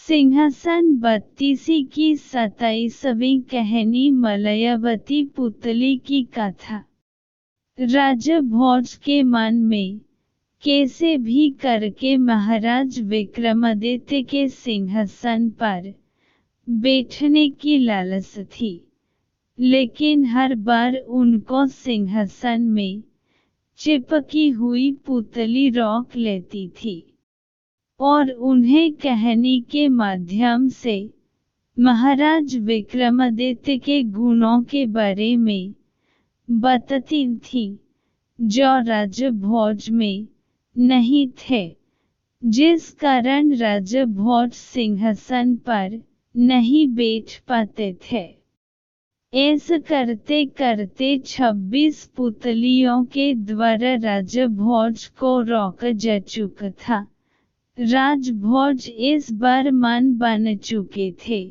सिंहासन 32 की 27वीं कहानी मलयावती पुतली की कथा। राजा भोज के मन में कैसे भी करके महाराज विक्रमादित्य के सिंहासन पर बैठने की लालच थी, लेकिन हर बार उनको सिंहासन में चिपकी हुई पुतली रोक लेती थी और उन्हें कहानी के माध्यम से महाराज विक्रमादित्य के गुणों के बारे में बताती थी, जो राजा भोज में नहीं थे, जिस कारण राजा भोज सिंहासन पर नहीं बैठ पाते थे। ऐसा करते करते 26 पुतलियों के द्वारा राजा भोज को रोका जा चुका था। राजभोज इस बार मन बन चुके थे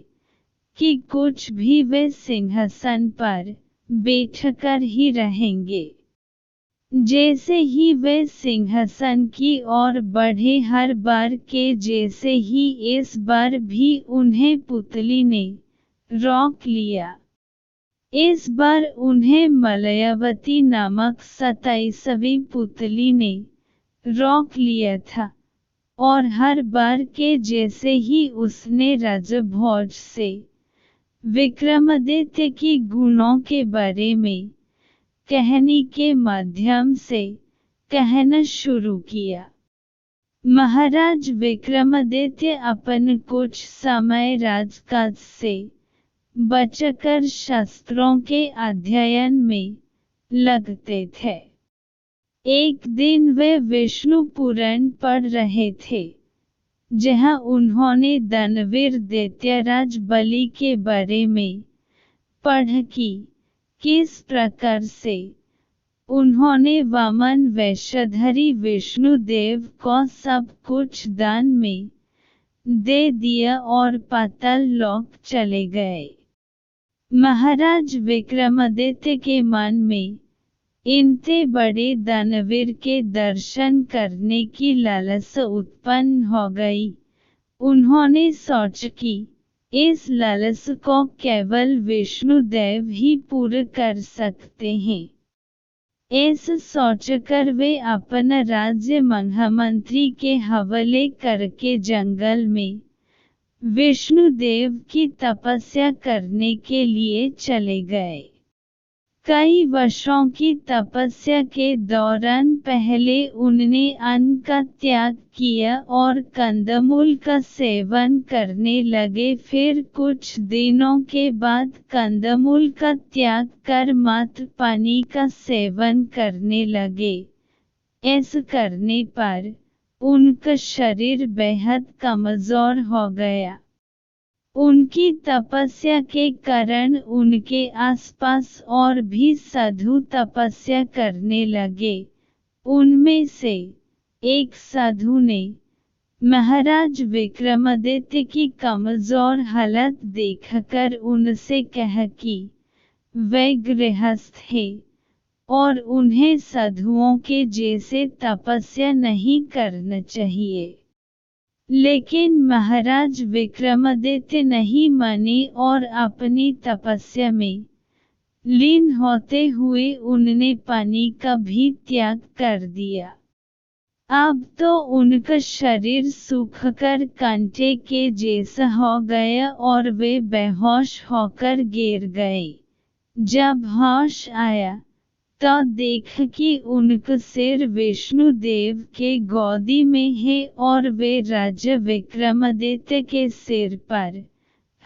कि कुछ भी वे सिंहासन पर बैठकर ही रहेंगे। जैसे ही वे सिंहासन की ओर बढ़े, हर बार के जैसे ही इस बार भी उन्हें पुतली ने रोक लिया। इस बार उन्हें मलयावती नामक 27वीं पुतली ने रोक लिया था, और हर बार के जैसे ही उसने राजा भोज से विक्रमादित्य की गुणों के बारे में कहानी के माध्यम से कहना शुरू किया। महाराज विक्रमादित्य अपन कुछ समय राजकाज से बचकर शास्त्रों के अध्ययन में लगते थे। एक दिन वे विष्णु पुराण पढ़ रहे थे, जहां उन्होंने दानवीर दैत्यराज बलि के बारे में पढ़ा कि किस प्रकार से उन्होंने वामन वेशधारी विष्णु देव को सब कुछ दान में दे दिया और पाताल लोक चले गए। महाराज विक्रमादित्य के मन में इनते बड़े दानवीर के दर्शन करने की लालसा उत्पन्न हो गई। उन्होंने सोचा कि इस लालसा को केवल विष्णुदेव ही पूरा कर सकते हैं। ऐसा सोचकर वे अपना राज्य महामंत्री के हवाले करके जंगल में विष्णुदेव की तपस्या करने के लिए चले गए। कई वर्षों की तपस्या के दौरान पहले उन्होंने अन्न का त्याग किया और कंदमूल का सेवन करने लगे। फिर कुछ दिनों के बाद कंदमूल का त्याग कर मात्र पानी का सेवन करने लगे। ऐसा करने पर उनका शरीर बेहद कमजोर हो गया। उनकी तपस्या के कारण उनके आसपास और भी साधु तपस्या करने लगे। उनमें से एक साधु ने महाराज विक्रमादित्य की कमजोर हालत देखकर उनसे कहा कि वे गृहस्थ हैं और उन्हें साधुओं के जैसे तपस्या नहीं करना चाहिए। लेकिन महाराज विक्रमादित्य नहीं माने और अपनी तपस्या में लीन होते हुए उन्होंने पानी का भी त्याग कर दिया। अब तो उनका शरीर सूखकर कांटे के जैसा हो गया और वे बेहोश होकर गिर गए। जब होश आया तो देखा कि उनका सिर विष्णुदेव के गोदी में है और वे राजा विक्रमादित्य के सिर पर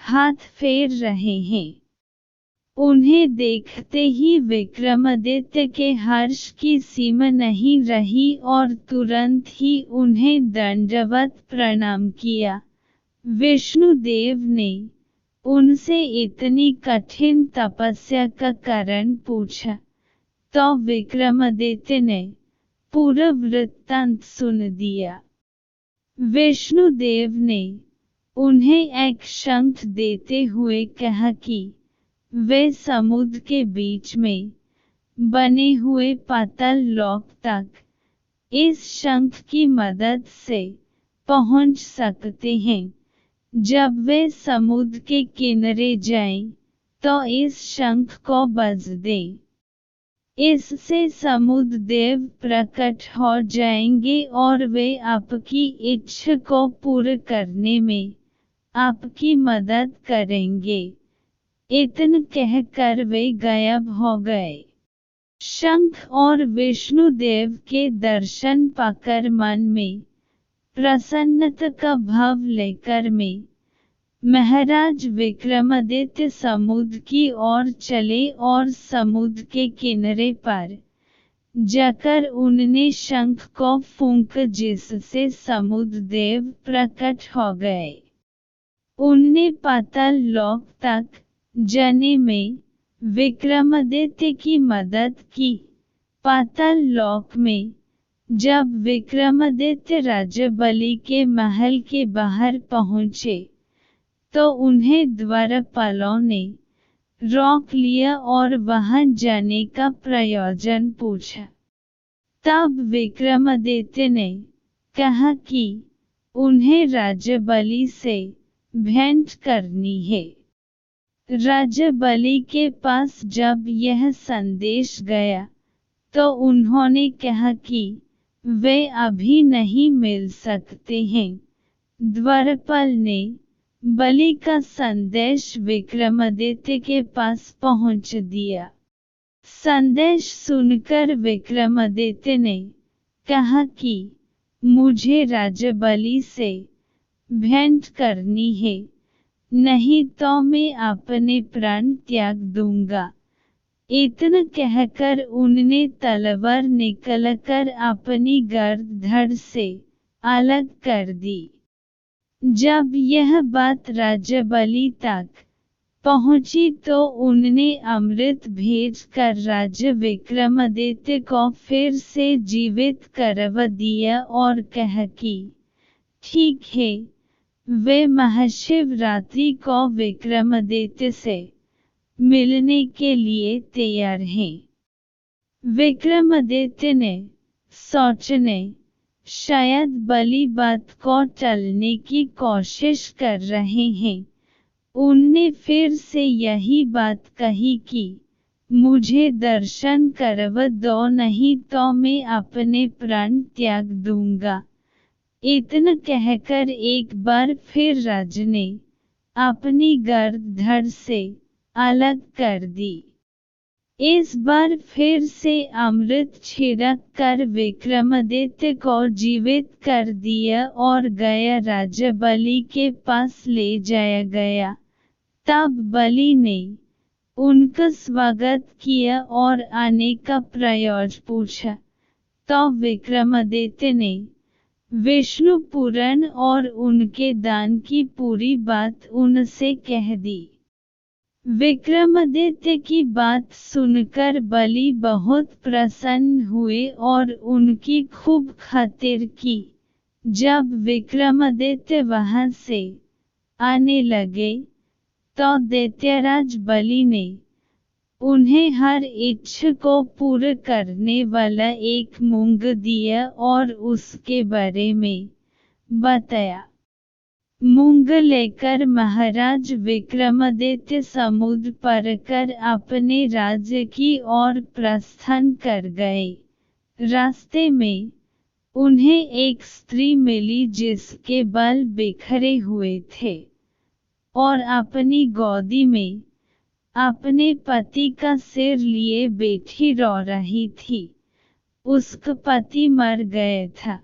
हाथ फेर रहे हैं। उन्हें देखते ही विक्रमादित्य के हर्ष की सीमा नहीं रही और तुरंत ही उन्हें दंडवत प्रणाम किया। विष्णुदेव ने उनसे इतनी कठिन तपस्या का कारण पूछा, तो विक्रमादित्य ने पूरा वृत्तांत सुन दिया। विष्णुदेव ने उन्हें एक शंख देते हुए कहा कि वे समुद्र के बीच में बने हुए पाताल लोक तक इस शंख की मदद से पहुंच सकते हैं। जब वे समुद्र के किनारे जाएं, तो इस शंख को बज दें। इससे समुद्र देव प्रकट हो जाएंगे और वे आपकी इच्छा को पूरा करने में आपकी मदद करेंगे। इतना कहकर वे गायब हो गए। शंख और विष्णुदेव के दर्शन पाकर मन में प्रसन्नता का भाव लेकर में महाराज विक्रमादित्य समुद्र की ओर चले और समुद्र के किनारे पर जाकर उन्होंने शंख को फूंका, जिससे समुद्र देव प्रकट हो गए। उन्होंने पाताल लोक तक जाने में विक्रमादित्य की मदद की। पाताल लोक में जब विक्रमादित्य राजा बलि के महल के बाहर पहुंचे, तो उन्हें द्वारपालों ने रोक लिया और वहां जाने का प्रयोजन पूछा। तब विक्रमादित्य ने कहा कि उन्हें राजा बलि से भेंट करनी है। राजा बलि के पास जब यह संदेश गया, तो उन्होंने कहा कि वे अभी नहीं मिल सकते हैं। द्वारपाल ने बलि का संदेश विक्रमादित्य के पास पहुंच दिया। संदेश सुनकर विक्रमादित्य ने कहा कि मुझे राजा बलि से भेंट करनी है, नहीं तो मैं अपने प्राण त्याग दूंगा। इतना कहकर उन्होंने तलवार निकालकर अपनी गर्दन धड़ से अलग कर दी। जब यह बात राजा बलि तक पहुंची, तो उन्होंने अमृत भेजकर राजा विक्रमादित्य को फिर से जीवित करवा दिया और कहा कि ठीक है, वे महाशिवरात्रि को विक्रमादित्य से मिलने के लिए तैयार हैं। विक्रमादित्य ने सोचने शायद बलि बात को टालने की कोशिश कर रहे हैं, उनने फिर से यही बात कही कि मुझे दर्शन करवा दो, नहीं तो मैं अपने प्राण त्याग दूंगा। इतना कहकर एक बार फिर राजा ने अपनी गर्दन धड़ से अलग कर दी। इस बार फिर से अमृत छिड़क कर विक्रमादित्य को जीवित कर दिया और गया राजा बलि के पास ले जाया गया। तब बलि ने उनका स्वागत किया और आने का प्रयोजन पूछा, तो विक्रमादित्य ने विष्णु पुराण और उनके दान की पूरी बात उनसे कह दी। विक्रमादित्य की बात सुनकर बलि बहुत प्रसन्न हुए और उनकी खूब खातिर की। जब विक्रमादित्य वहां से आने लगे, तो दैत्यराज बलि ने उन्हें हर इच्छा को पूरा करने वाला एक मूंग दिया और उसके बारे में बताया। मूंग लेकर महाराज विक्रमादित्य समुद्र पार कर अपने राज्य की ओर प्रस्थान कर गए। रास्ते में उन्हें एक स्त्री मिली जिसके बाल बिखरे हुए थे और अपनी गोदी में अपने पति का सिर लिए बैठी रो रही थी। उसका पति मर गया था।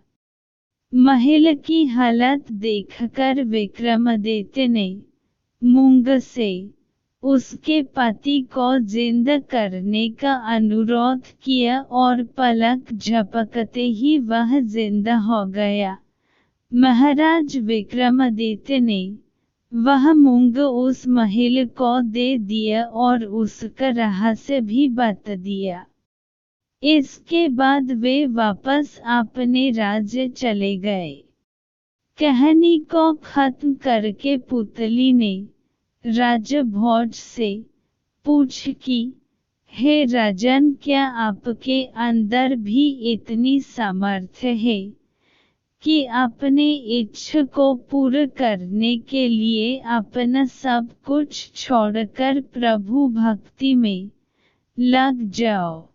महिला की हालत देखकर विक्रमादित्य ने मूंग से उसके पति को जिंदा करने का अनुरोध किया और पलक झपकते ही वह जिंदा हो गया। महाराज विक्रमादित्य ने वह मूंग उस महिला को दे दिया और उसका रहस्य भी बता दिया। इसके बाद वे वापस अपने राज्य चले गए। कहानी को खत्म करके पुतली ने राजा भोज से पूछा कि हे राजन, क्या आपके अंदर भी इतनी सामर्थ्य है कि अपने इच्छा को पूरा करने के लिए अपना सब कुछ छोड़कर प्रभु भक्ति में लग जाओ।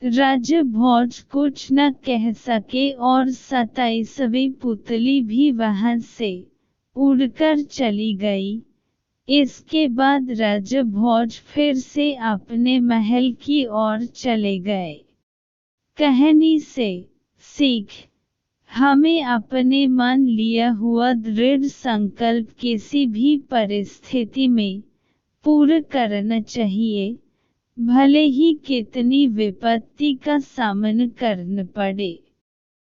राजा भोज कुछ न कह सके और 27वीं पुतली भी वहां से उड़कर चली गई। इसके बाद राजा भोज फिर से अपने महल की ओर चले गए। कहानी से सीख, हमें अपने मान लिया हुआ दृढ़ संकल्प किसी भी परिस्थिति में पूरा करना चाहिए, भले ही कितनी विपत्ति का सामना करना पड़े।